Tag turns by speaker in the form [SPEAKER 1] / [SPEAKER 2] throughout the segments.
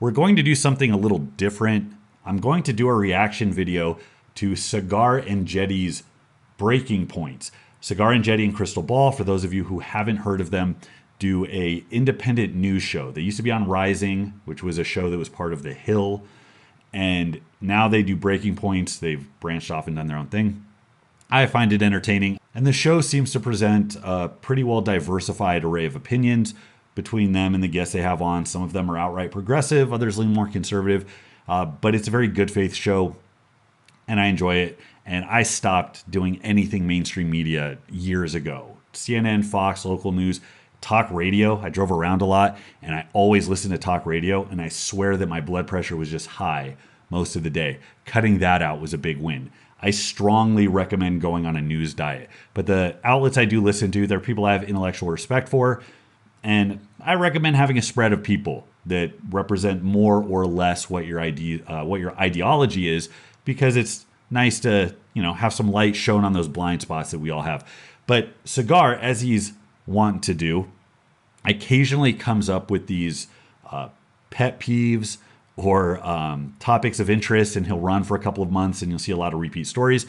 [SPEAKER 1] we're going to do something a little different. I'm going to do a reaction video to Sagaar Enjiti's Breaking Points. Sagaar Enjiti and Crystal Ball, for those of you who haven't heard of them, do a independent news show. They used to be on Rising, which was a show that was part of The Hill. And now they do Breaking Points. They've branched off and done their own thing. I find it entertaining. And the show seems to present a pretty well diversified array of opinions between them and the guests they have on. Some of them are outright progressive, others lean more conservative. But it's a very good faith show, and I enjoy it. And I stopped doing anything mainstream media years ago. CNN, Fox, local news, talk radio. I drove around a lot, and I always listened to talk radio, and I swear that my blood pressure was just high most of the day. Cutting that out was a big win. I strongly recommend going on a news diet. But the outlets I do listen to, they're people I have intellectual respect for, and I recommend having a spread of people that represent more or less what your ideology is, because it's nice to, have some light shown on those blind spots that we all have. But Sagaar, as he's want to do, occasionally comes up with these pet peeves or topics of interest, and he'll run for a couple of months and you'll see a lot of repeat stories.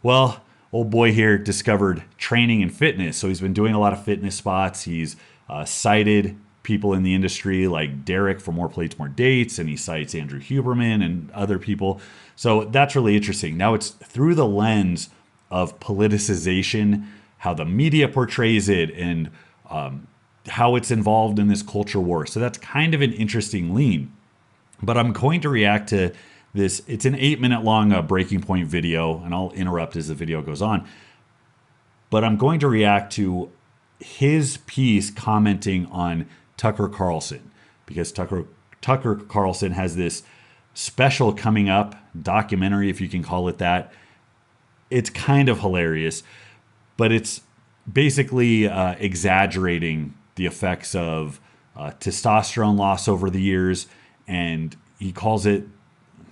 [SPEAKER 1] Well, old boy here discovered training and fitness. So he's been doing a lot of fitness spots. He's cited people in the industry like Derek for More Plates, More Dates, and he cites Andrew Huberman and other people. So that's really interesting. Now it's through the lens of politicization, how the media portrays it, and how it's involved in this culture war. So that's kind of an interesting lean. But I'm going to react to this. It's an 8-minute long Breaking Point video, and I'll interrupt as the video goes on. But I'm going to react to his piece commenting on Tucker Carlson, because Tucker Carlson has this special coming up, documentary, if you can call it that. It's kind of hilarious, but it's basically exaggerating the effects of testosterone loss over the years, and he calls it,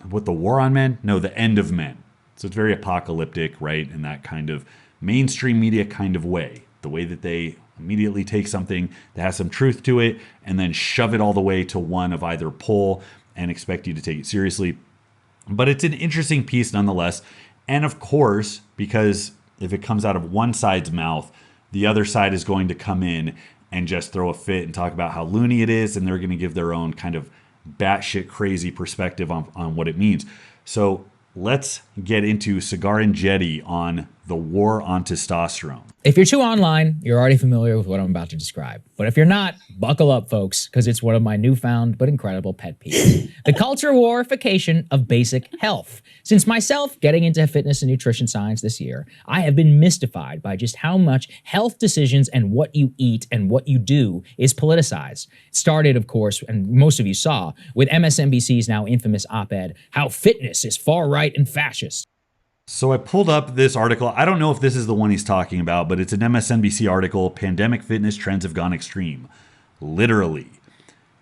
[SPEAKER 1] what, the war on men? No, the end of men. So it's very apocalyptic, right, in that kind of mainstream media kind of way, the way that they immediately take something that has some truth to it and then shove it all the way to one of either pole and expect you to take it seriously. But it's an interesting piece nonetheless. And of course, because if it comes out of one side's mouth, the other side is going to come in and just throw a fit and talk about how loony it is, and they're going to give their own kind of batshit crazy perspective on what it means. So let's get into Sagaar Enjiti on the war on testosterone.
[SPEAKER 2] If you're too online, you're already familiar with what I'm about to describe. But if you're not, buckle up, folks, because it's one of my newfound but incredible pet peeves. The culture warification of basic health. Since myself getting into fitness and nutrition science this year, I have been mystified by just how much health decisions and what you eat and what you do is politicized. It started, of course, and most of you saw, with MSNBC's now infamous op-ed, How Fitness is Far-Right and Fascist.
[SPEAKER 1] So I pulled up this article. I don't know if this is the one he's talking about, but it's an MSNBC article, Pandemic Fitness Trends Have Gone Extreme. Literally.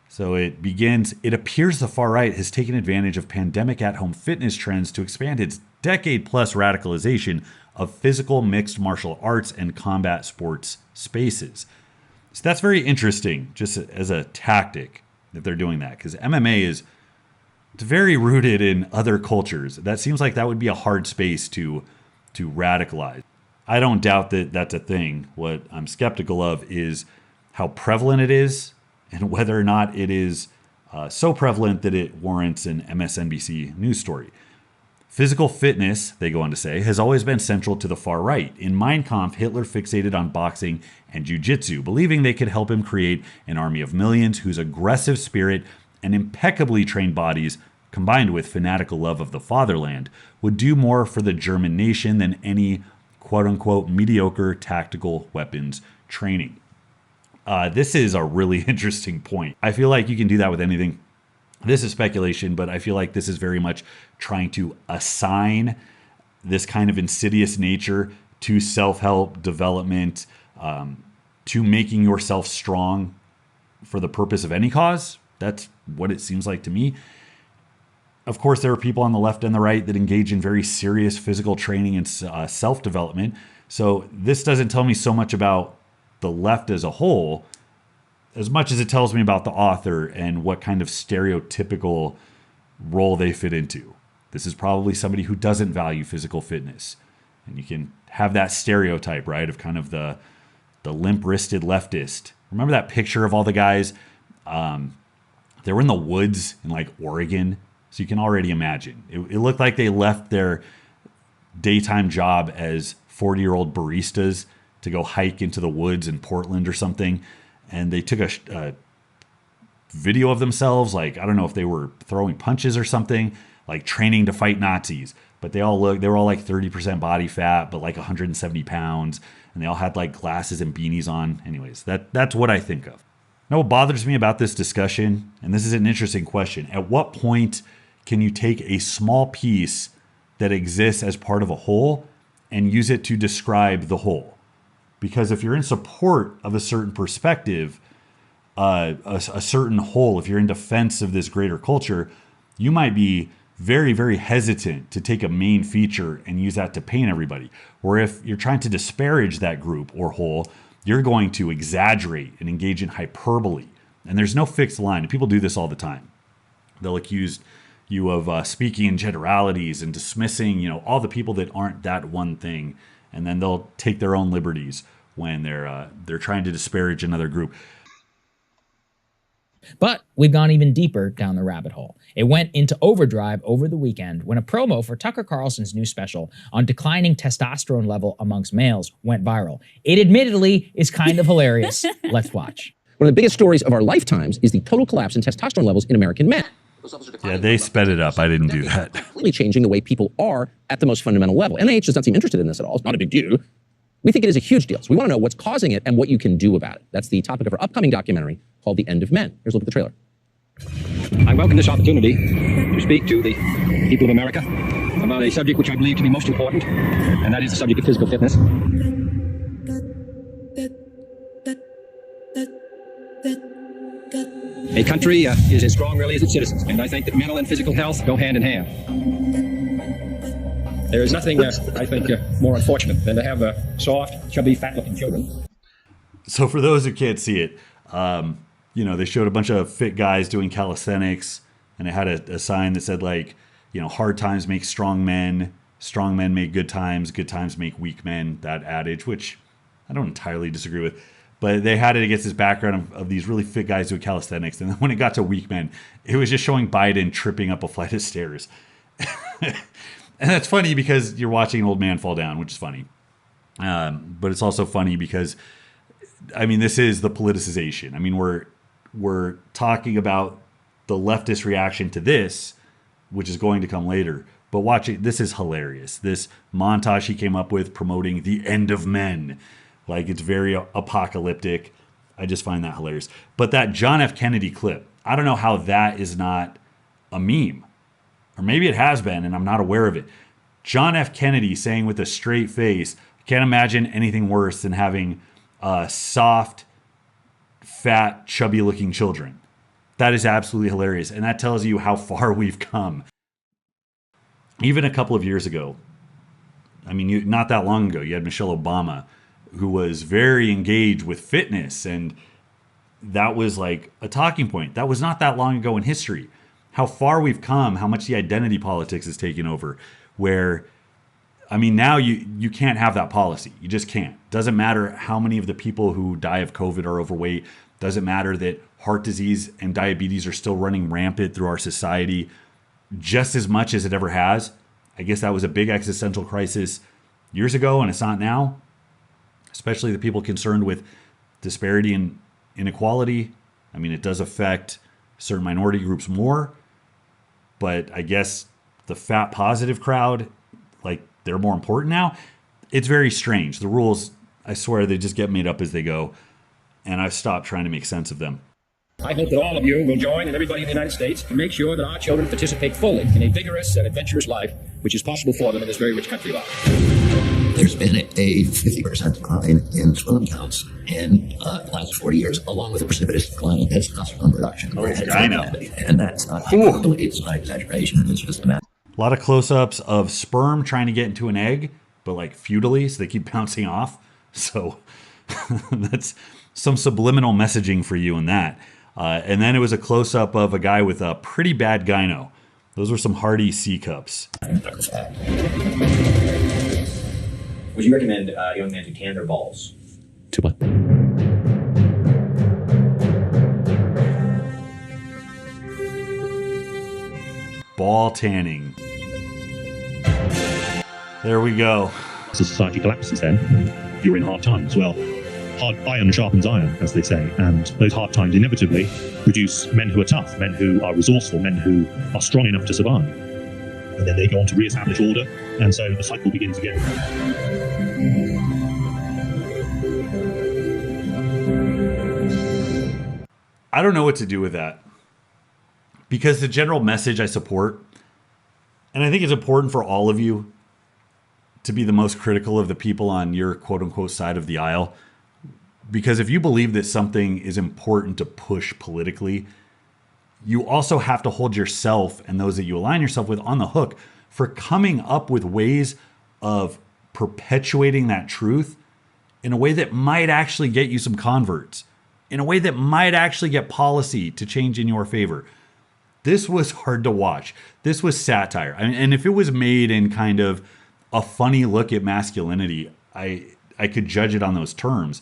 [SPEAKER 1] So it begins, it appears the far right has taken advantage of pandemic at-home fitness trends to expand its decade-plus radicalization of physical mixed martial arts and combat sports spaces. So that's very interesting, just as a tactic that they're doing that, because MMA is very rooted in other cultures. That seems like that would be a hard space to radicalize. I don't doubt that that's a thing. What I'm skeptical of is how prevalent it is and whether or not it is so prevalent that it warrants an MSNBC news story. Physical fitness, they go on to say, has always been central to the far right. In Mein Kampf, Hitler fixated on boxing and jiu-jitsu, believing they could help him create an army of millions whose aggressive spirit and impeccably trained bodies, combined with fanatical love of the fatherland, would do more for the German nation than any quote-unquote mediocre tactical weapons training. This is a really interesting point. I feel like you can do that with anything. This is speculation, but I feel like this is very much trying to assign this kind of insidious nature to self-help development, to making yourself strong for the purpose of any cause. That's what it seems like to me. Of course, there are people on the left and the right that engage in very serious physical training and self-development. So this doesn't tell me so much about the left as a whole, as much as it tells me about the author and what kind of stereotypical role they fit into. This is probably somebody who doesn't value physical fitness. And you can have that stereotype, right, of kind of the limp-wristed leftist. Remember that picture of all the guys? They were in the woods in like Oregon. So you can already imagine. It looked like they left their daytime job as 40-year-old baristas to go hike into the woods in Portland or something. And they took a video of themselves, like, I don't know if they were throwing punches or something, like training to fight Nazis. But they were all like 30% body fat, but like 170 pounds. And they all had like glasses and beanies on. Anyways, that's what I think of. Now, what bothers me about this discussion, and this is an interesting question, at what point can you take a small piece that exists as part of a whole and use it to describe the whole? Because if you're in support of a certain perspective, a certain whole, if you're in defense of this greater culture, you might be very, very hesitant to take a main feature and use that to paint everybody. Or if you're trying to disparage that group or whole, you're going to exaggerate and engage in hyperbole. And there's no fixed line. And people do this all the time. They'll accuse you of speaking in generalities and dismissing, all the people that aren't that one thing. And then they'll take their own liberties when they're trying to disparage another group.
[SPEAKER 2] But we've gone even deeper down the rabbit hole. It went into overdrive over the weekend when a promo for Tucker Carlson's new special on declining testosterone level amongst males went viral. It admittedly is kind of hilarious. Let's watch.
[SPEAKER 3] One of the biggest stories of our lifetimes is the total collapse in testosterone levels in American men.
[SPEAKER 1] Yeah, they sped it up. I didn't do that.
[SPEAKER 3] Completely changing the way people are at the most fundamental level. NIH does not seem interested in this at all. It's not a big deal. We think it is a huge deal. So we want to know what's causing it and what you can do about it. That's the topic of our upcoming documentary called The End of Men. Here's a look at the trailer.
[SPEAKER 4] I welcome this opportunity to speak to the people of America about a subject which I believe to be most important, and that is the subject of physical fitness. A country is as strong really as its citizens, and I think that mental and physical health go hand in hand. There is nothing, I think, more unfortunate than to have soft, chubby, fat-looking children.
[SPEAKER 1] So for those who can't see it, they showed a bunch of fit guys doing calisthenics, and it had a sign that said, like, hard times make strong men make good times make weak men, that adage, which I don't entirely disagree with. But they had it against this background of these really fit guys doing calisthenics. And then when it got to weak men, it was just showing Biden tripping up a flight of stairs. And that's funny because you're watching an old man fall down, which is funny. But it's also funny because, this is the politicization. We're talking about the leftist reaction to this, which is going to come later. But watching, this is hilarious. This montage he came up with promoting the end of men. Like, it's very apocalyptic. I just find that hilarious. But that John F. Kennedy clip, I don't know how that is not a meme. Or maybe it has been, and I'm not aware of it. John F. Kennedy saying with a straight face, I can't imagine anything worse than having soft, fat, chubby-looking children. That is absolutely hilarious. And that tells you how far we've come. Even a couple of years ago, not that long ago, you had Michelle Obama, who was very engaged with fitness, and that was like a talking point. That was not that long ago in history. How far we've come, how much the identity politics is taking over, where, now you can't have that policy. You just can't. Doesn't matter how many of the people who die of COVID are overweight. Doesn't matter that heart disease and diabetes are still running rampant through our society just as much as it ever has. I guess that was a big existential crisis years ago, and it's not now. Especially the people concerned with disparity and inequality. It does affect certain minority groups more, but I guess the fat positive crowd, like, they're more important now. It's very strange. The rules, I swear, they just get made up as they go, and I've stopped trying to make sense of them.
[SPEAKER 4] I hope that all of you will join, and everybody in the United States, to make sure that our children participate fully in a vigorous and adventurous life, which is possible for them in this very rich country of ours.
[SPEAKER 5] There's been a 50% decline in sperm counts in the last 40 years, along with a precipitous decline in testosterone production.
[SPEAKER 1] I know.
[SPEAKER 5] And that's not hyperbole, it's not exaggeration, it's just a matter.
[SPEAKER 1] A lot of close-ups of sperm trying to get into an egg, but like futilely, so they keep bouncing off. So that's some subliminal messaging for you in that. And then it was a close-up of a guy with a pretty bad gyno. Those were some hearty C cups.
[SPEAKER 6] Would you recommend a young man to tan their balls?
[SPEAKER 3] To what?
[SPEAKER 1] Ball tanning. There we go.
[SPEAKER 7] As society collapses then, you're in hard times. Well, hard iron sharpens iron, as they say, and those hard times inevitably produce men who are tough, men who are resourceful, men who are strong enough to survive. And then they go on to re-establish order, and so the cycle begins again.
[SPEAKER 1] I don't know what to do with that, because the general message I support, and I think it's important for all of you to be the most critical of the people on your quote-unquote side of the aisle. Because if you believe that something is important to push politically, you also have to hold yourself and those that you align yourself with on the hook for coming up with ways of perpetuating that truth in a way that might actually get you some converts, in a way that might actually get policy to change in your favor. This was hard to watch. This was satire. And if it was made in kind of a funny look at masculinity, I could judge it on those terms.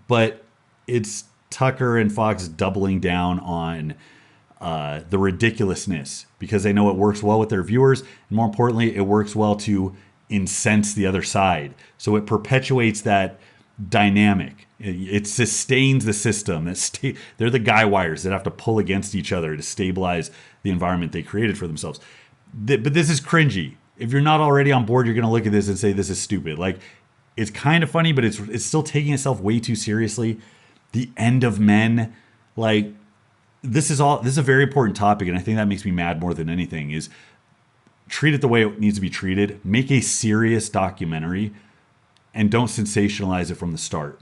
[SPEAKER 1] But it's Tucker and Fox doubling down on the ridiculousness because they know it works well with their viewers. And more importantly, it works well to incense the other side. So it perpetuates that dynamic. It sustains the system. They're the guy wires that have to pull against each other to stabilize the environment they created for themselves. But this is cringy. If you're not already on board, you're going to look at this and say, this is stupid. Like, it's kind of funny, but it's still taking itself way too seriously. The end of men, like, this is a very important topic, and I think that makes me mad more than anything, is treat it the way it needs to be treated. Make a serious documentary, and don't sensationalize it from the start.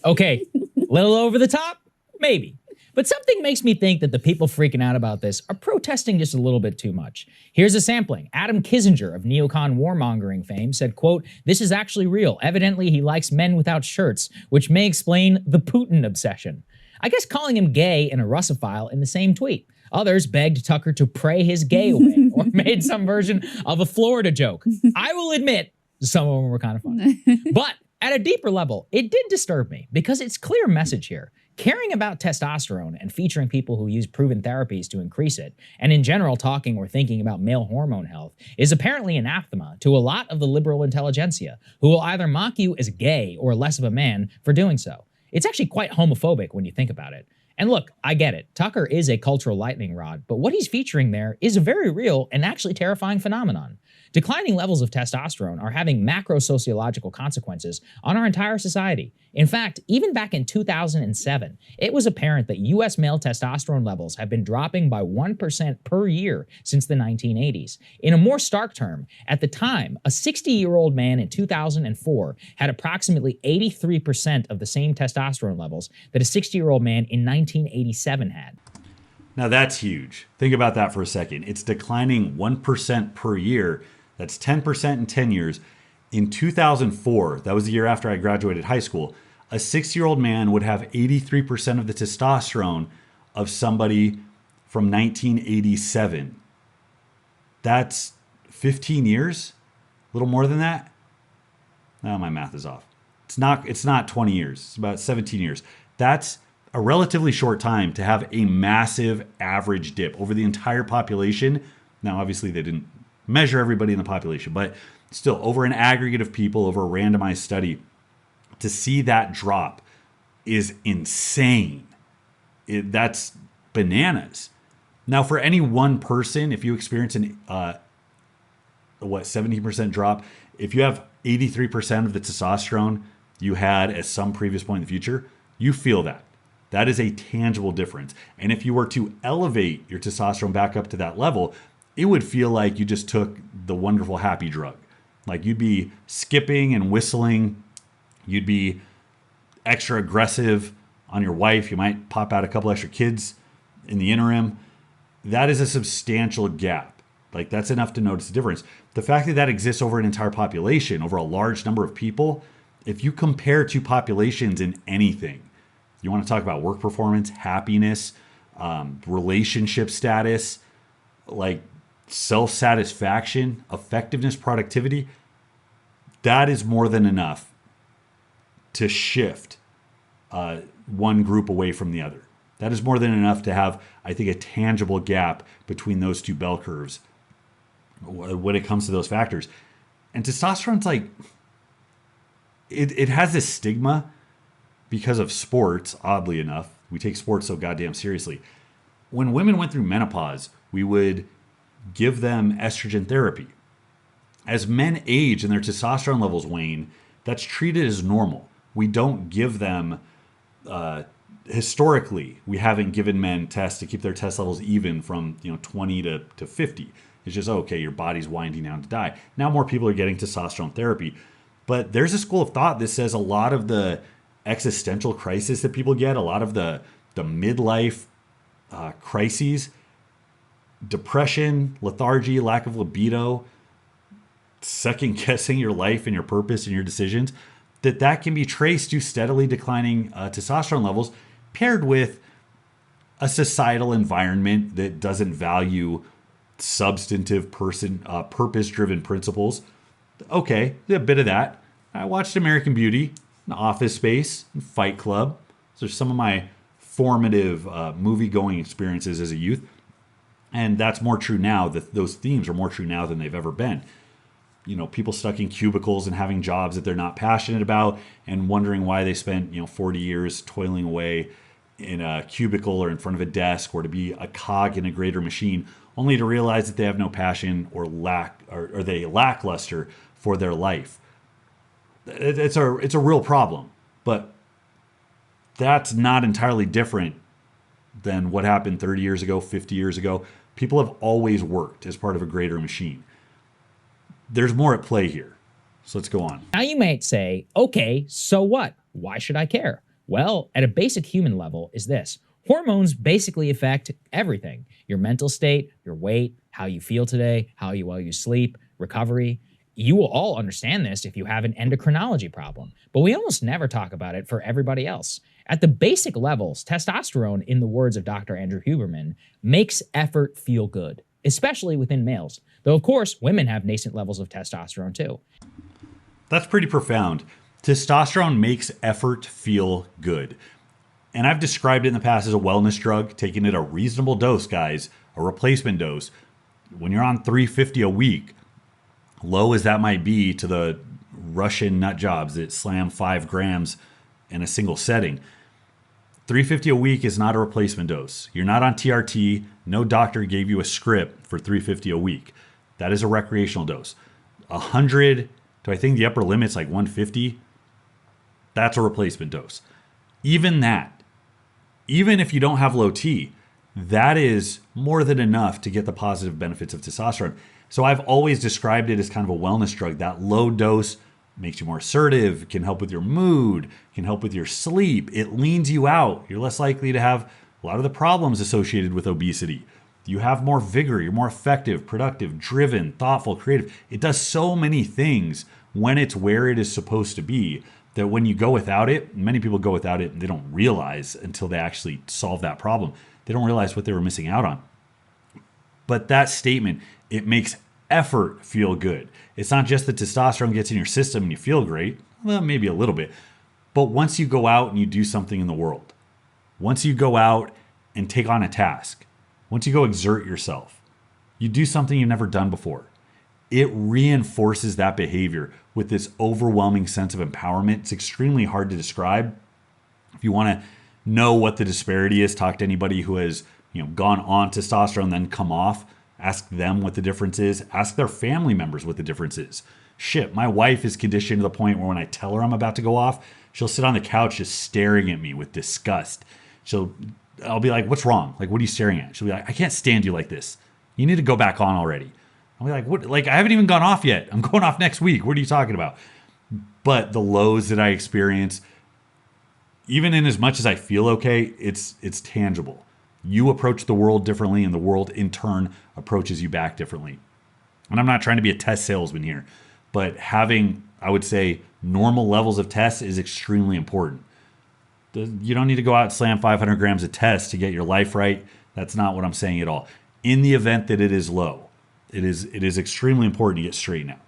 [SPEAKER 2] Okay, little over the top? Maybe. But something makes me think that the people freaking out about this are protesting just a little bit too much. Here's a sampling. Adam Kissinger of neocon warmongering fame said, quote, "This is actually real. Evidently he likes men without shirts, which may explain the Putin obsession." I guess calling him gay and a Russophile in the same tweet. Others begged Tucker to pray his gay away or made some version of a Florida joke. I will admit, some of them were kind of funny. But at a deeper level, it did disturb me because it's clear message here. Caring about testosterone and featuring people who use proven therapies to increase it, and in general talking or thinking about male hormone health, is apparently anathema to a lot of the liberal intelligentsia, who will either mock you as gay or less of a man for doing so. It's actually quite homophobic when you think about it. And look, I get it. Tucker is a cultural lightning rod, but what he's featuring there is a very real and actually terrifying phenomenon. Declining levels of testosterone are having macro-sociological consequences on our entire society. In fact, even back in 2007, it was apparent that US male testosterone levels have been dropping by 1% per year since the 1980s. In a more stark term, at the time, a 60-year-old man in 2004 had approximately 83% of the same testosterone levels that a 60-year-old man in 1987 had.
[SPEAKER 1] Now that's huge. Think about that for a second. It's declining 1% per year. That's 10% in 10 years. In 2004, that was the year after I graduated high school, a 6-year-old man would have 83% of the testosterone of somebody from 1987. That's 15 years? A little more than that? No, my math is off. It's not 20 years. It's about 17 years. That's a relatively short time to have a massive average dip over the entire population. Now, obviously, they didn't measure everybody in the population, but still, over an aggregate of people, over a randomized study, to see that drop is insane. That's bananas. Now, for any one person, if you experience an 17% drop, if you have 83% of the testosterone you had at some previous point in the future, you feel that. That is a tangible difference. And if you were to elevate your testosterone back up to that level, it would feel like you just took the wonderful happy drug. Like you'd be skipping and whistling. You'd be extra aggressive on your wife. You might pop out a couple extra kids in the interim. That is a substantial gap. Like that's enough to notice the difference. The fact that that exists over an entire population, over a large number of people, if you compare two populations in anything, you want to talk about work performance, happiness, relationship status, like self-satisfaction, effectiveness, productivity, that is more than enough to shift one group away from the other. That is more than enough to have, I think, a tangible gap between those two bell curves when it comes to those factors. And testosterone's like, it has this stigma because of sports, oddly enough. We take sports so goddamn seriously. When women went through menopause, we would give them estrogen therapy. As men age and their testosterone levels wane, that's treated as normal. We don't give them, historically, we haven't given men tests to keep their test levels even from 20 to 50. It's just, okay, your body's winding down to die. Now more people are getting testosterone therapy. But there's a school of thought that says a lot of the existential crisis that people get, a lot of the midlife crises, depression, lethargy, lack of libido, second guessing your life and your purpose and your decisions, that can be traced to steadily declining testosterone levels paired with a societal environment that doesn't value substantive purpose-driven principles. Okay, a bit of that. I watched American Beauty, Office Space, and Fight Club. Those are some of my formative movie-going experiences as a youth. And that's more true now. Those themes are more true now than they've ever been. People stuck in cubicles and having jobs that they're not passionate about and wondering why they spent 40 years toiling away in a cubicle or in front of a desk or to be a cog in a greater machine, only to realize that they have no passion or they lackluster for their life. It's a real problem, but that's not entirely different than what happened 30 years ago, 50 years ago. People have always worked as part of a greater machine. There's more at play here. So let's go on.
[SPEAKER 2] Now you might say, okay, so what? Why should I care? Well, at a basic human level is this. Hormones basically affect everything. Your mental state, your weight, how you feel today, how you sleep, recovery. You will all understand this if you have an endocrinology problem, but we almost never talk about it for everybody else. At the basic levels, testosterone, in the words of Dr. Andrew Huberman, makes effort feel good, especially within males. Though, of course, women have nascent levels of testosterone too.
[SPEAKER 1] That's pretty profound. Testosterone makes effort feel good. And I've described it in the past as a wellness drug, taking it a reasonable dose, guys, a replacement dose. When you're on 350 a week, low as that might be to the Russian nut jobs that slam 5 grams in a single setting, 350 a week is not a replacement dose. You're not on TRT. No doctor gave you a script for 350 a week. That is a recreational dose. 100 to, I think the upper limit's like 150. That's a replacement dose. Even that, even if you don't have low T, that is more than enough to get the positive benefits of testosterone. So I've always described it as kind of a wellness drug. That low dose makes you more assertive, can help with your mood, can help with your sleep. It leans you out. You're less likely to have a lot of the problems associated with obesity. You have more vigor. You're more effective, productive, driven, thoughtful, creative. It does so many things when it's where it is supposed to be that when you go without it, many people go without it and they don't realize until they actually solve that problem. They don't realize what they were missing out on. But that statement, it makes effort feel good. It's not just that testosterone gets in your system and you feel great. Well, maybe a little bit. But once you go out and you do something in the world, once you go out and take on a task, once you go exert yourself, you do something you've never done before, it reinforces that behavior with this overwhelming sense of empowerment. It's extremely hard to describe. If you want to know what the disparity is, talk to anybody who has gone on testosterone then come off. Ask them what the difference is. Ask their family members what the difference is. Shit, my wife is conditioned to the point where when I tell her I'm about to go off, she'll sit on the couch just staring at me with disgust. I'll be like, what's wrong? Like, what are you staring at? She'll be like, I can't stand you like this. You need to go back on already. I'll be like, what? Like, I haven't even gone off yet. I'm going off next week. What are you talking about? But the lows that I experience, even in as much as I feel okay, it's tangible. You approach the world differently, and the world in turn approaches you back differently. And I'm not trying to be a test salesman here, but having I would say normal levels of tests is extremely important. You don't need to go out and slam 500 grams of test to get your life right. That's not what I'm saying at all. In the event that it is low, it is extremely important to get straightened out.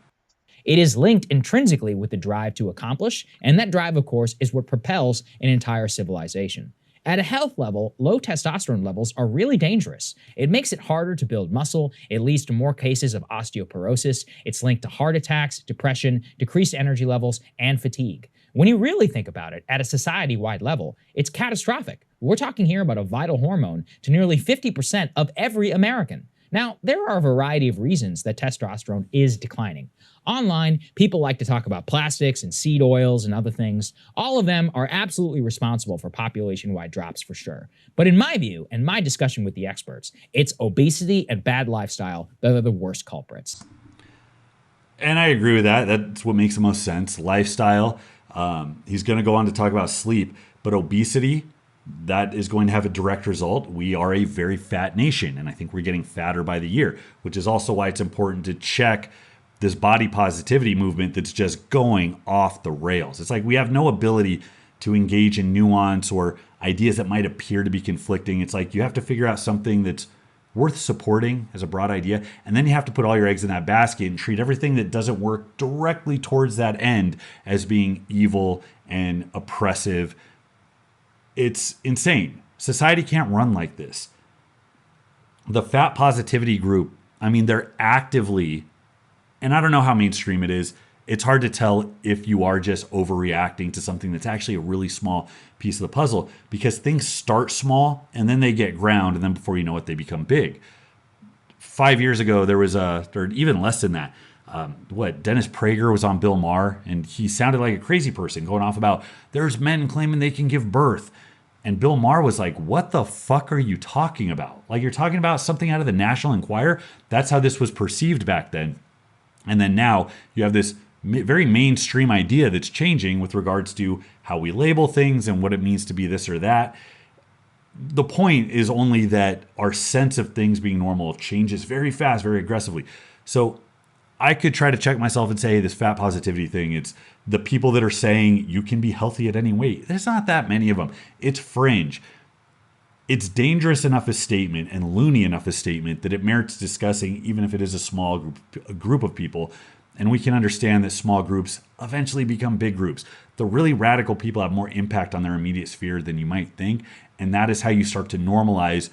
[SPEAKER 2] It is linked intrinsically with the drive to accomplish, and that drive, of course, is what propels an entire civilization. At a health level, low testosterone levels are really dangerous. It makes it harder to build muscle, it leads to more cases of osteoporosis, it's linked to heart attacks, depression, decreased energy levels, and fatigue. When you really think about it, at a society-wide level, it's catastrophic. We're talking here about a vital hormone to nearly 50% of every American. Now, there are a variety of reasons that testosterone is declining. Online, people like to talk about plastics and seed oils and other things. All of them are absolutely responsible for population-wide drops for sure. But in my view, and my discussion with the experts, it's obesity and bad lifestyle that are the worst culprits.
[SPEAKER 1] And I agree with that. That's what makes the most sense. Lifestyle. He's going to go on to talk about sleep, but obesity, that is going to have a direct result. We are a very fat nation, and I think we're getting fatter by the year, which is also why it's important to check this body positivity movement that's just going off the rails. It's like we have no ability to engage in nuance or ideas that might appear to be conflicting. It's like you have to figure out something that's worth supporting as a broad idea, and then you have to put all your eggs in that basket and treat everything that doesn't work directly towards that end as being evil and oppressive. It's insane. Society can't run like this. The fat positivity group, I mean, they're actively, and I don't know how mainstream it is, it's hard to tell if you are just overreacting to something that's actually a really small piece of the puzzle, because things start small and then they get ground, and then before you know it, they become big. 5 years ago, there was or even less than that, Dennis Prager was on Bill Maher, and he sounded like a crazy person going off about there's men claiming they can give birth. And Bill Maher was like, what the fuck are you talking about? Like, you're talking about something out of the National Enquirer? That's how this was perceived back then. And then now you have this very mainstream idea that's changing with regards to how we label things and what it means to be this or that. The point is only that our sense of things being normal changes very fast, very aggressively. So I could try to check myself and say this fat positivity thing, it's the people that are saying you can be healthy at any weight. There's not that many of them. It's fringe. It's dangerous enough a statement and loony enough a statement that it merits discussing, even if it is a small group of people. And we can understand that small groups eventually become big groups. The really radical people have more impact on their immediate sphere than you might think. And that is how you start to normalize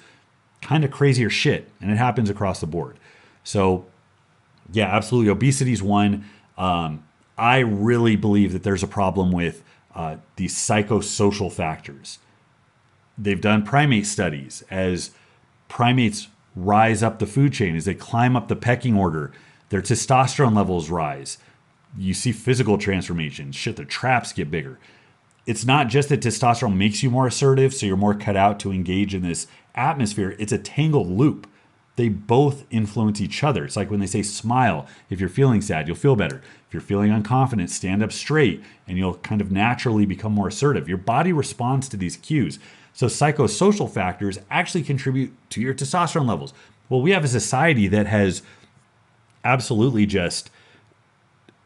[SPEAKER 1] kind of crazier shit. And it happens across the board. So yeah, absolutely. Obesity is one. I really believe that there's a problem with these psychosocial factors. They've done primate studies. As primates rise up the food chain, as they climb up the pecking order, their testosterone levels rise. You see physical transformations. Shit, their traps get bigger. It's not just that testosterone makes you more assertive, so you're more cut out to engage in this atmosphere. It's a tangled loop. They both influence each other. It's like when they say smile. If you're feeling sad, you'll feel better. If you're feeling unconfident, stand up straight and you'll kind of naturally become more assertive. Your body responds to these cues. So psychosocial factors actually contribute to your testosterone levels. Well, we have a society that has absolutely just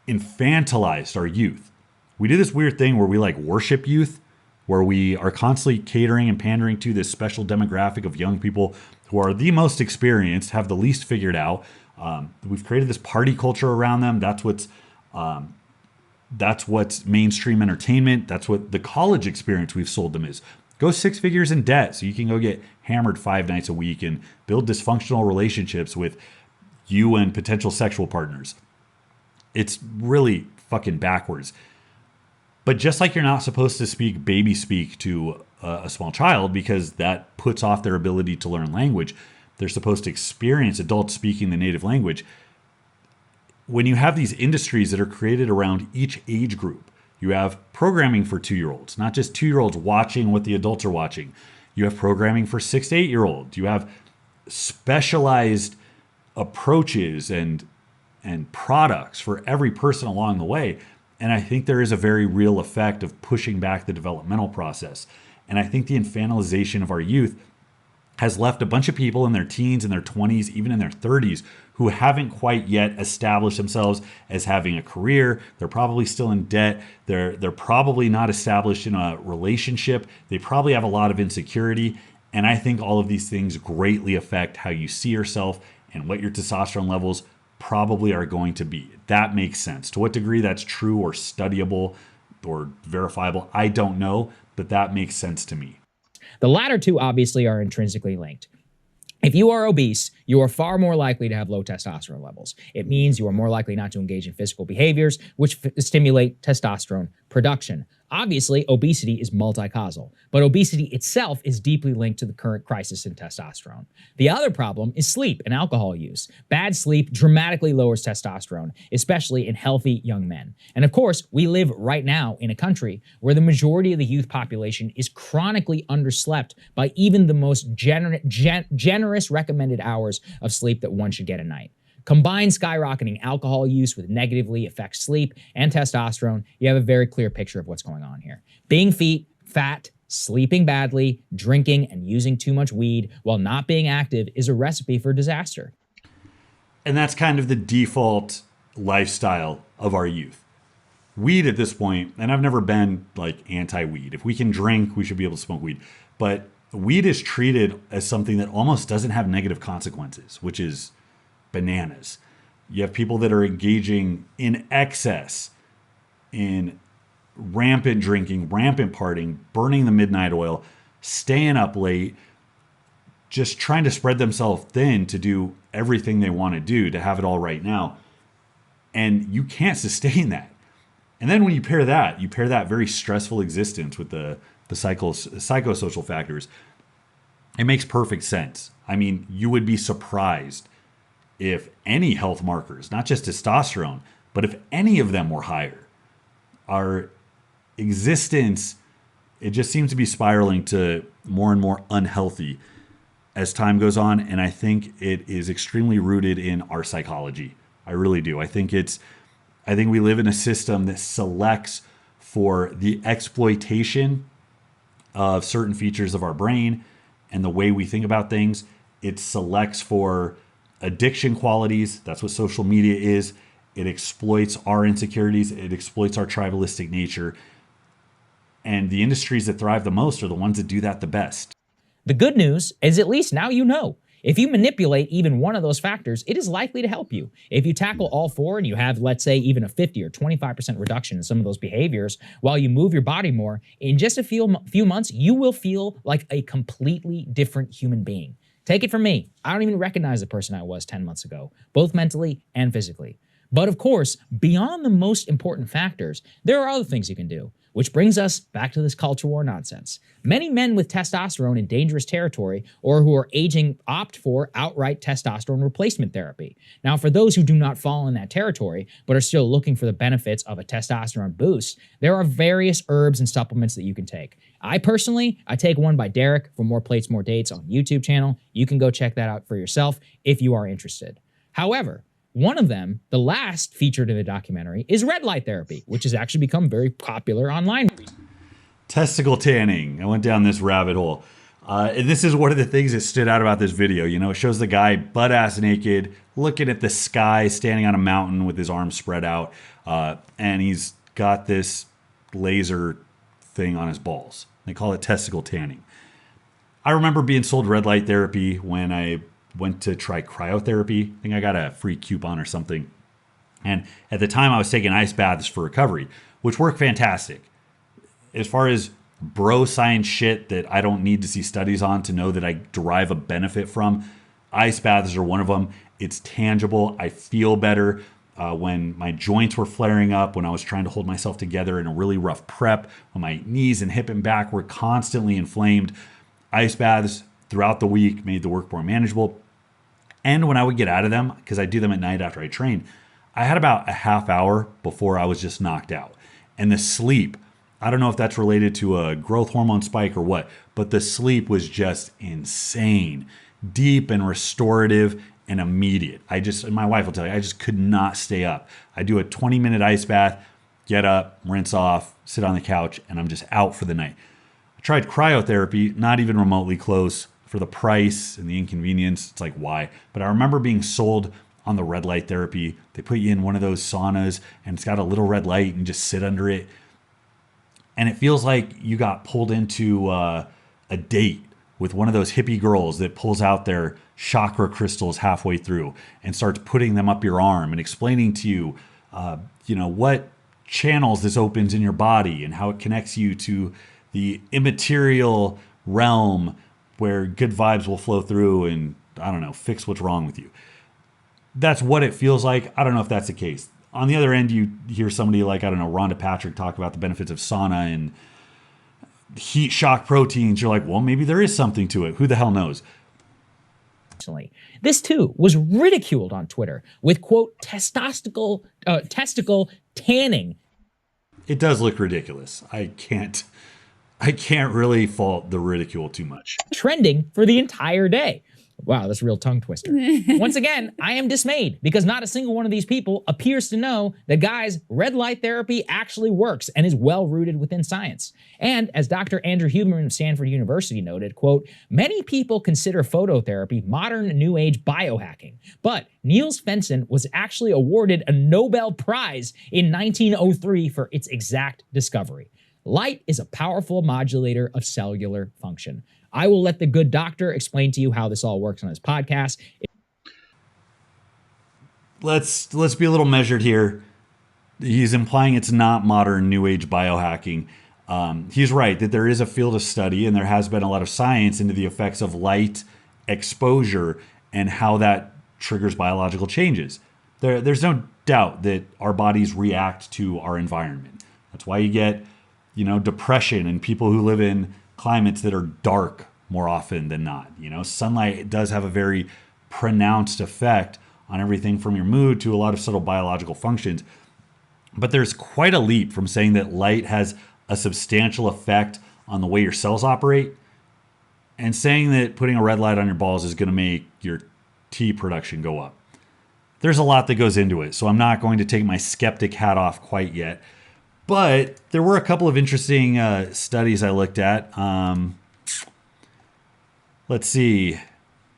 [SPEAKER 1] infantilized our youth. We do this weird thing where we like worship youth, where we are constantly catering and pandering to this special demographic of young people who are the most experienced, have the least figured out. We've created this party culture around them. That's what's mainstream entertainment. That's what the college experience we've sold them is. Go 6 figures in debt so you can go get hammered 5 nights a week and build dysfunctional relationships with you and potential sexual partners. It's really fucking backwards. But just like you're not supposed to speak baby speak to a small child because that puts off their ability to learn language, they're supposed to experience adults speaking the native language. When you have these industries that are created around each age group, you have programming for 2-year-olds, not just 2-year-olds watching what the adults are watching. You have programming for 6 to 8-year-olds. You have specialized approaches and products for every person along the way. And I think there is a very real effect of pushing back the developmental process. And I think the infantilization of our youth has left a bunch of people in their teens, in their 20s, even in their 30s, who haven't quite yet established themselves as having a career. They're probably still in debt. They're probably not established in a relationship. They probably have a lot of insecurity. And I think all of these things greatly affect how you see yourself and what your testosterone levels probably are going to be. That makes sense. To what degree that's true or studyable or verifiable, I don't know, but that makes sense to me.
[SPEAKER 2] The latter two obviously are intrinsically linked. If you are obese, you are far more likely to have low testosterone levels. It means you are more likely not to engage in physical behaviors which stimulate testosterone production. Obviously, obesity is multi-causal, but obesity itself is deeply linked to the current crisis in testosterone. The other problem is sleep and alcohol use. Bad sleep dramatically lowers testosterone, especially in healthy young men. And of course, we live right now in a country where the majority of the youth population is chronically underslept by even the most generous recommended hours of sleep that one should get a night. Combine skyrocketing alcohol use with negatively affects sleep and testosterone, you have a very clear picture of what's going on here. Being fat, sleeping badly, drinking, and using too much weed while not being active is a recipe for disaster.
[SPEAKER 1] And that's kind of the default lifestyle of our youth. Weed at this point, and I've never been like anti-weed. If we can drink, we should be able to smoke weed. But weed is treated as something that almost doesn't have negative consequences, which is bananas. You have people that are engaging in excess, in rampant drinking, rampant partying, burning the midnight oil, staying up late, just trying to spread themselves thin to do everything they want to do, to have it all right now. And you can't sustain that. And then when you pair that very stressful existence with the psychosocial factors, it makes perfect sense. I mean, you would be surprised if any health markers, not just testosterone, but if any of them were higher. Our existence, it just seems to be spiraling to more and more unhealthy as time goes on. And I think it is extremely rooted in our psychology. I really do. I think we live in a system that selects for the exploitation of certain features of our brain and the way we think about things. It selects for addiction qualities. That's what social media is. It exploits our insecurities. It exploits our tribalistic nature. And the industries that thrive the most are the ones that do that the best.
[SPEAKER 2] The good news is at least now you know. If you manipulate even one of those factors, it is likely to help you. If you tackle all four and you have, let's say, even a 50 or 25% reduction in some of those behaviors while you move your body more, in just a few months, you will feel like a completely different human being. Take it from me. I don't even recognize the person I was 10 months ago, both mentally and physically. But of course, beyond the most important factors, there are other things you can do, which brings us back to this culture war nonsense. Many men with testosterone in dangerous territory or who are aging opt for outright testosterone replacement therapy. Now, for those who do not fall in that territory, but are still looking for the benefits of a testosterone boost, there are various herbs and supplements that you can take. I take one by Derek from More Plates, More Dates on YouTube channel. You can go check that out for yourself if you are interested. However, one of them, the last featured in the documentary, is red light therapy, which has actually become very popular online.
[SPEAKER 1] Testicle tanning. I went down this rabbit hole. And this is one of the things that stood out about this video. You know, it shows the guy butt-ass naked, looking at the sky, standing on a mountain with his arms spread out. And he's got this laser thing on his balls. They call it testicle tanning. I remember being sold red light therapy when I went to try cryotherapy. I think I got a free coupon or something. And at the time I was taking ice baths for recovery, which worked fantastic. As far as bro science shit that I don't need to see studies on to know that I derive a benefit from, ice baths are one of them. It's tangible. I feel better. When my joints were flaring up, when I was trying to hold myself together in a really rough prep, when my knees and hip and back were constantly inflamed, ice baths throughout the week made the work more manageable. And when I would get out of them, because I do them at night after I train, I had about a half hour before I was just knocked out. And the sleep, I don't know if that's related to a growth hormone spike or what, but the sleep was just insane, deep and restorative and immediate. And my wife will tell you, I just could not stay up. I do a 20-minute ice bath, get up, rinse off, sit on the couch, and I'm just out for the night. I tried cryotherapy, not even remotely close. for the price and the inconvenience. It's like, why? But I remember being sold on the red light therapy. They put you in one of those saunas and it's got a little red light and you just sit under it. And it feels like you got pulled into a date with one of those hippie girls that pulls out their chakra crystals halfway through and starts putting them up your arm and explaining to you, what channels this opens in your body and how it connects you to the immaterial realm where good vibes will flow through and, I don't know, fix what's wrong with you. That's what it feels like. I don't know if that's the case. On the other end, you hear somebody like, I don't know, Rhonda Patrick talk about the benefits of sauna and heat shock proteins. You're like, well, maybe there is something to it. Who the hell knows?
[SPEAKER 2] This too was ridiculed on Twitter with, quote, testicle tanning.
[SPEAKER 1] It does look ridiculous. I can't really fault the ridicule too much.
[SPEAKER 2] Trending for the entire day. Wow, that's a real tongue twister. Once again, I am dismayed because not a single one of these people appears to know that, guys, red light therapy actually works and is well rooted within science. And as Dr. Andrew Huberman of Stanford University noted, quote, many people consider phototherapy modern new age biohacking, but Niels Fenton was actually awarded a Nobel Prize in 1903 for its exact discovery. Light is a powerful modulator of cellular function. I will let the good doctor explain to you how this all works on his podcast.
[SPEAKER 1] Let's be a little measured here. He's implying it's not modern new age biohacking. He's right that there is a field of study and there has been a lot of science into the effects of light exposure and how that triggers biological changes. There's no doubt that our bodies react to our environment. That's why you get, depression and people who live in climates that are dark more often than not. Sunlight does have a very pronounced effect on everything from your mood to a lot of subtle biological functions. But there's quite a leap from saying that light has a substantial effect on the way your cells operate and saying that putting a red light on your balls is going to make your T production go up. There's a lot that goes into it, so I'm not going to take my skeptic hat off quite yet. But there were a couple of interesting studies I looked at. Let's see.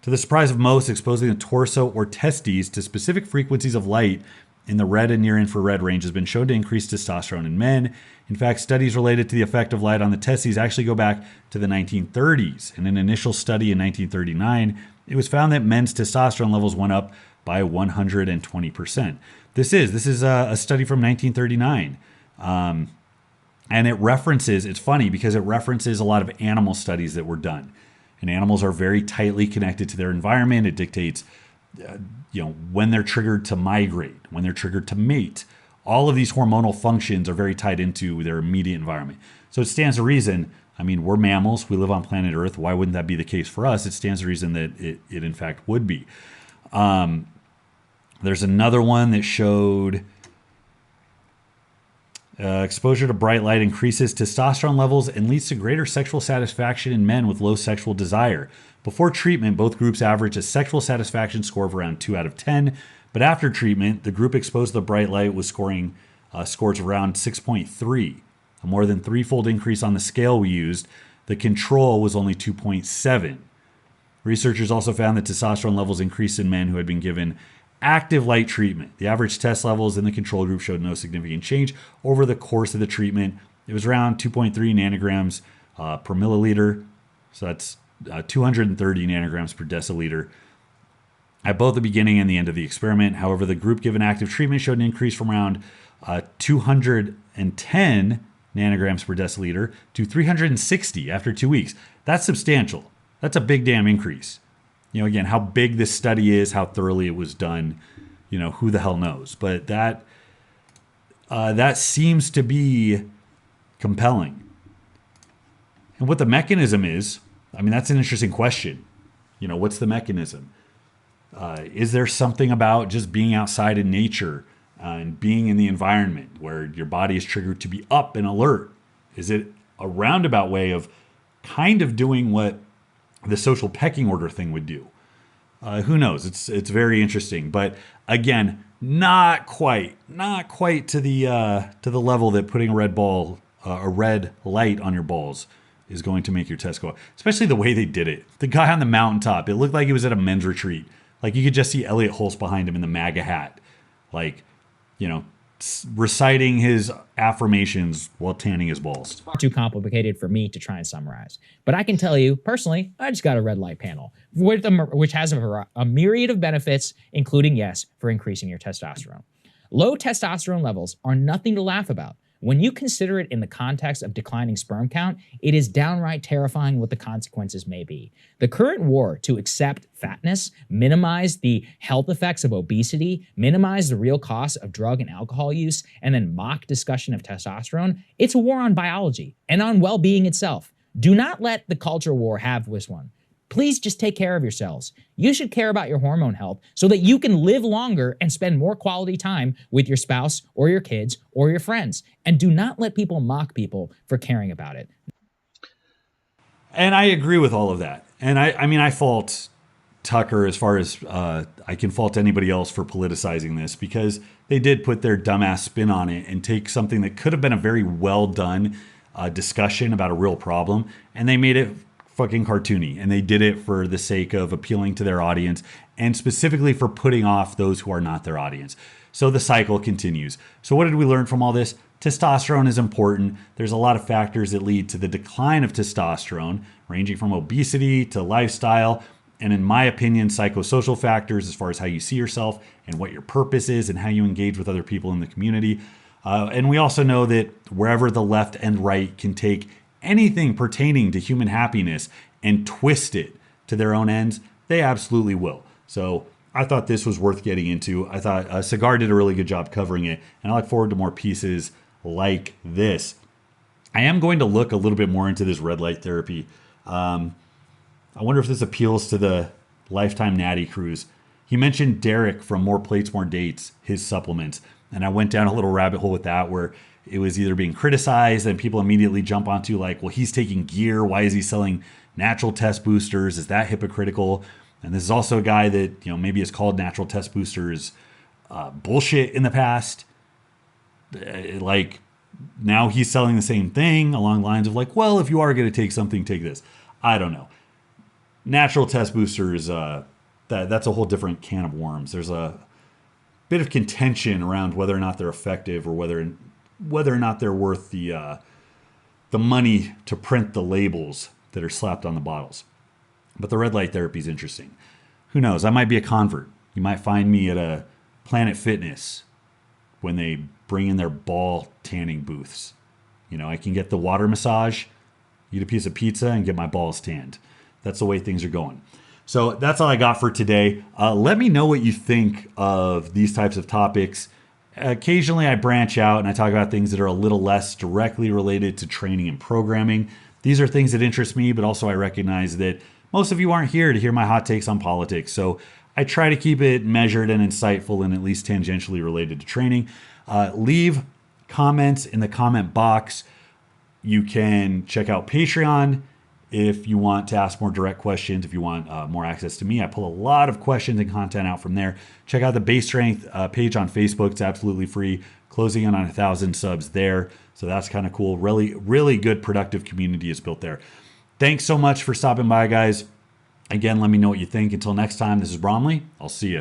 [SPEAKER 1] To the surprise of most, exposing the torso or testes to specific frequencies of light in the red and near infrared range has been shown to increase testosterone in men. In fact, studies related to the effect of light on the testes actually go back to the 1930s. In an initial study in 1939, it was found that men's testosterone levels went up by 120%. This is a study from 1939. And it references, it's funny because it references a lot of animal studies that were done. And animals are very tightly connected to their environment. It dictates, when they're triggered to migrate, when they're triggered to mate. All of these hormonal functions are very tied into their immediate environment. So it stands to reason, we're mammals, we live on planet Earth. Why wouldn't that be the case for us? It stands to reason that it in fact would be. There's another one that showed exposure to bright light increases testosterone levels and leads to greater sexual satisfaction in men with low sexual desire. Before treatment, both groups averaged a sexual satisfaction score of around 2 out of 10. But after treatment, the group exposed to the bright light was scoring scores around 6.3, a more than threefold increase on the scale we used. The control was only 2.7. Researchers also found that testosterone levels increased in men who had been given active light treatment. The average test levels in the control group showed no significant change over the course of the treatment. It was around 2.3 nanograms per milliliter. So that's 230 nanograms per deciliter at both the beginning and the end of the experiment. However, the group given active treatment showed an increase from around 210 nanograms per deciliter to 360 after 2 weeks. That's substantial. That's a big damn increase. Again, how big this study is, how thoroughly it was done, who the hell knows? But that seems to be compelling. And what the mechanism is, that's an interesting question. What's the mechanism? Is there something about just being outside in nature and being in the environment where your body is triggered to be up and alert? Is it a roundabout way of kind of doing what the social pecking order thing would do? Who knows? It's very interesting, but again, not quite to the level that putting a red light on your balls is going to make your test go up. Especially the way they did it. The guy on the mountaintop, it looked like he was at a men's retreat. Like you could just see Elliot Hulse behind him in the MAGA hat. Like, you know, reciting his affirmations while tanning his balls.
[SPEAKER 2] Far too complicated for me to try and summarize. But I can tell you, personally, I just got a red light panel, which has a myriad of benefits, including, yes, for increasing your testosterone. Low testosterone levels are nothing to laugh about. When you consider it in the context of declining sperm count, it is downright terrifying what the consequences may be. The current war to accept fatness, minimize the health effects of obesity, minimize the real costs of drug and alcohol use, and then mock discussion of testosterone, it's a war on biology and on well-being itself. Do not let the culture war have this one. Please just take care of yourselves. You should care about your hormone health so that you can live longer and spend more quality time with your spouse or your kids or your friends. And do not let people mock people for caring about it.
[SPEAKER 1] And I agree with all of that. And I mean, I fault Tucker as far as I can fault anybody else for politicizing this, because they did put their dumbass spin on it and take something that could have been a very well done discussion about a real problem, and they made it fucking cartoony, and they did it for the sake of appealing to their audience and specifically for putting off those who are not their audience. So the cycle continues. So what did we learn from all this? Testosterone is important. There's a lot of factors that lead to the decline of testosterone, ranging from obesity to lifestyle, and in my opinion, psychosocial factors as far as how you see yourself and what your purpose is and how you engage with other people in the community. And we also know that wherever the left and right can take anything pertaining to human happiness and twist it to their own ends, they absolutely will. So I thought this was worth getting into. I thought Sagaar did a really good job covering it, and I look forward to more pieces like this. I am going to look a little bit more into this red light therapy. I wonder if this appeals to the Lifetime Natty Cruise. He mentioned Derek from More Plates, More Dates, his supplements, and I went down a little rabbit hole with that where it was either being criticized and people immediately jump onto like, well, he's taking gear. Why is he selling natural test boosters? Is that hypocritical? And this is also a guy that, you know, maybe has called natural test boosters bullshit in the past. Like now he's selling the same thing along the lines of like, well, if you are going to take something, take this. I don't know. Natural test boosters, that's a whole different can of worms. There's a bit of contention around whether or not they're effective or whether or not they're worth the money to print the labels that are slapped on the bottles. But the red light therapy is interesting. Who knows? I might be a convert. You might find me at a Planet Fitness when they bring in their ball tanning booths. You know, I can get the water massage, eat a piece of pizza, and get my balls tanned. That's the way things are going. So that's all I got for today. Let me know what you think of these types of topics. Occasionally I branch out and I talk about things that are a little less directly related to training and programming. These are things that interest me, but also I recognize that most of you aren't here to hear my hot takes on politics. So I try to keep it measured and insightful and at least tangentially related to training. Leave comments in the comment box. You can check out Patreon if you want to ask more direct questions, if you want more access to me. I pull a lot of questions and content out from there. Check out the Base Strength page on Facebook. It's absolutely free. Closing in on 1,000 subs there. So that's kind of cool. Really, really good productive community is built there. Thanks so much for stopping by, guys. Again, let me know what you think. Until next time, this is Bromley. I'll see you.